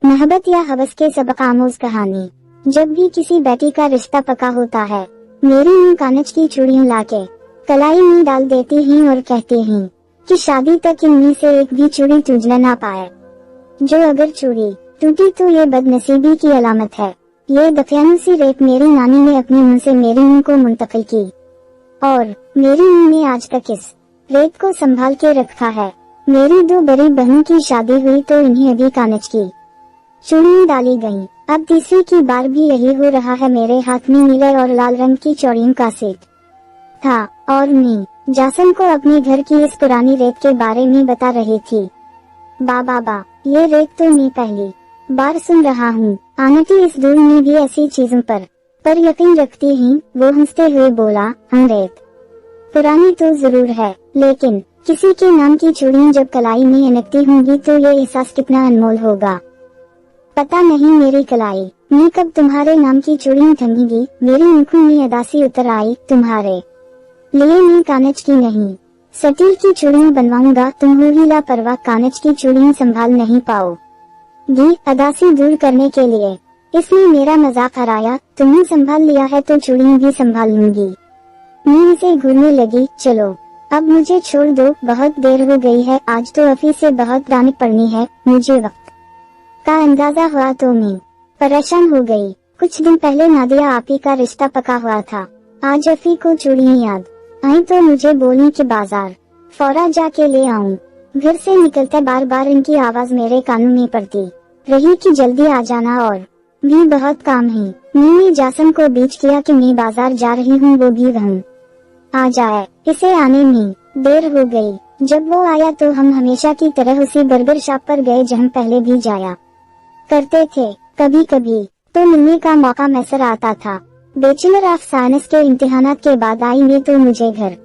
मोहब्बत या हवस के सबक आमोज कहानी। जब भी किसी बेटी का रिश्ता पका होता है, मेरी मां कानच की चूड़ियां लाके कलाई में डाल देती हैं और कहती हैं कि शादी तक इनमें से एक भी चूड़ी टूटने ना पाए। जो अगर चूड़ी टूटी तो ये बदनसीबी की अलामत है। ये दफियानुसी रेत मेरी नानी ने अपने मुंह से मेरी मां को मुंतकिल की और मेरी मां ने आज तक इस रेत को संभाल के रखा है। मेरी दो बड़ी बहनों की शादी हुई तो इन्हें अभी कानच की चूड़ियां डाली गयी। अब तीसरी की बार भी यही हो रहा है। मेरे हाथ में नीले और लाल रंग की चूड़ियों का सेट था और मैं जासन को अपने घर की इस पुरानी रेत के बारे में बता रही थी। बा ये रेत तो मैं पहली बार सुन रहा हूँ। आंटी इस दूर में भी ऐसी चीजों पर यकीन रखती हैं। वो हंसते हुए बोला, हाँ रेत पुरानी तो जरूर है, लेकिन किसी के नाम की चूड़ियां जब कलाई में अनकती होंगी तो ये एहसास कितना अनमोल होगा। पता नहीं मेरी कलाई में कब तुम्हारे नाम की चूड़ियां टंगेंगी। मेरी आंखों में उदासी उतर आई। तुम्हारे लिए मैं कानच की नहीं स्टील की चूड़ियां बनवाऊंगा। तुम हो ही लापरवाह, कानच की चूड़ियां संभाल नहीं पाओगी। उदासी दूर करने के लिए इसने मेरा मजाक हराया। तुमने संभाल लिया है तो चूड़ियां भी संभाल लूंगी। मैं इसे घूरने लगी। चलो अब मुझे छोड़ दो, बहुत देर हो गई है। आज तो ऑफिस से बहुत डांट पड़नी है। मुझे वक्त का अंदाजा हुआ तो मैं परेशान हो गई। कुछ दिन पहले नादिया आपी का रिश्ता पका हुआ था। आज अफी को चूड़ियां याद आई तो मुझे बोली कि बाजार फौरा जाके ले आऊं। घर से निकलते बार बार इनकी आवाज मेरे कानों में पड़ती रही कि जल्दी आ जाना और भी बहुत काम है। मैंने जासन को बीच किया कि मैं बाजार जा रही हूँ, वो भी वहाँ आ जाए। इसे आने में देर हो गई। जब वो आया तो हम हमेशा की तरह उसी बर्गर शॉप पर गए जहाँ पहले भी जाया करते थे। कभी कभी तो मिलने का मौका मैसर आता था। बैचलर ऑफ साइंस के इम्तिहानात के बाद आई मैं तो मुझे घर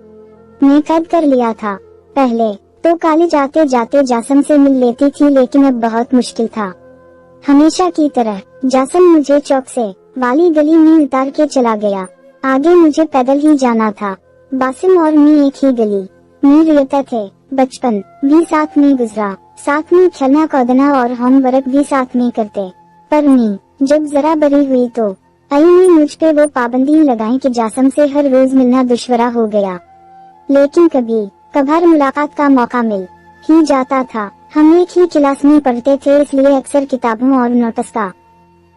में कैद कर लिया था। पहले तो कॉलेज आते जाते जासन से मिल लेती थी, लेकिन अब बहुत मुश्किल था। हमेशा की तरह जासन मुझे चौक से वाली गली में उतार के चला गया। आगे मुझे पैदल ही जाना था। बासिम और मैं एक ही गली में रहते थे। बचपन भी साथ में गुजरा, साथ में खेलना कूदना और होमवर्क भी साथ में करते। पर मैं जब जरा बड़ी हुई तो आई ने मुझ पे वो पाबंदी लगाई कि जासम से हर रोज मिलना दुश्वार हो गया। लेकिन कभी कभार मुलाकात का मौका मिल ही जाता था। हम एक ही क्लास में पढ़ते थे, इसलिए अक्सर किताबों और नोट्स का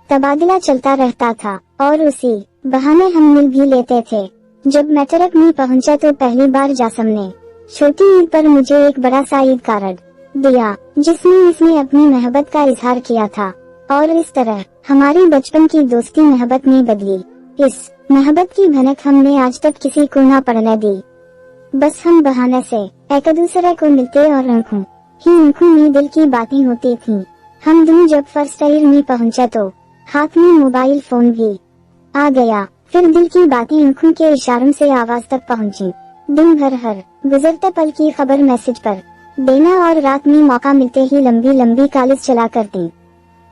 तबादला चलता रहता था और उसी बहाने हम मिल भी लेते थे। जब मैट्रिक में पहुंचा तो पहली बार जासम ने छोटी ईद पर मुझे एक बड़ा सा ईद कार्ड दिया जिसमें इसने अपनी मोहब्बत का इजहार किया था और इस तरह हमारी बचपन की दोस्ती मोहब्बत में बदली। इस मोहब्बत की भनक हमने आज तक किसी को ना पड़ने दी। बस हम बहाने से एक दूसरे को मिलते और आंखों में दिल की बातें होती थीं। हम दोनों जब फर्स्ट ईयर में पहुंचे तो हाथ में मोबाइल फोन भी आ गया। फिर दिल की बातें आंखों के इशारों से आवाज तक पहुंची। दिन भर हर गुजरते पल की खबर मैसेज पर देना और रात में मौका मिलते ही लंबी लंबी कॉलेज चला करती।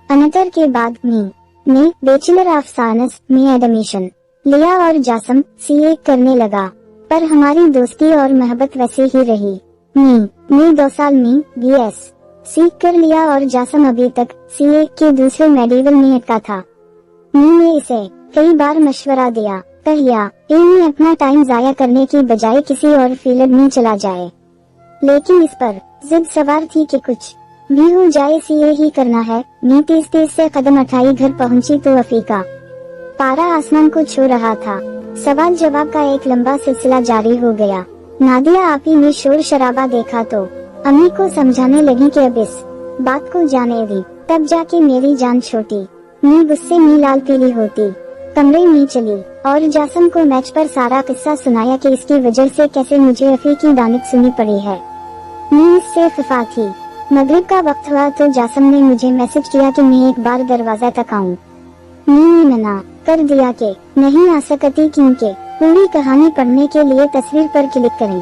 अनतर के बाद मैं बैचलर ऑफ साइंस में एडमिशन लिया और जासम सीए करने लगा। पर हमारी दोस्ती और मोहब्बत वैसे ही रही। मैं 2 साल में BS कर लिया और जासम अभी तक सीए के दूसरे मेडिकल में अटका था। मैंने इसे कई बार मशवरा दिया, कहिया इन्हें अपना टाइम जाया करने की बजाय किसी और फील्ड में चला जाए, लेकिन इस पर जिद सवार थी कि कुछ भी हो जाए सीए ही करना है। मैं तेज से कदम उठाई घर पहुंची तो अफीका पारा आसमान को छू रहा था। सवाल जवाब का एक लंबा सिलसिला जारी हो गया। नादिया आपी ने शोर शराबा देखा तो अम्मी को समझाने लगी कि अब इस बात को जाने दी, तब जाके मेरी जान छोटी। मैं गुस्से में लाल पीली होती कमरे में चली और जासम को मैच पर सारा किस्सा सुनाया कि इसकी वजह से कैसे मुझे अफी की दानित सुनी पड़ी है। मैं इससे खफा थी। मगरिब का वक्त हुआ तो जासम ने मुझे मैसेज किया कि मैं एक बार दरवाजा तक आऊं। मैंने मना कर दिया कि नहीं आ सकती, क्योंकि पूरी कहानी पढ़ने के लिए तस्वीर पर क्लिक करें।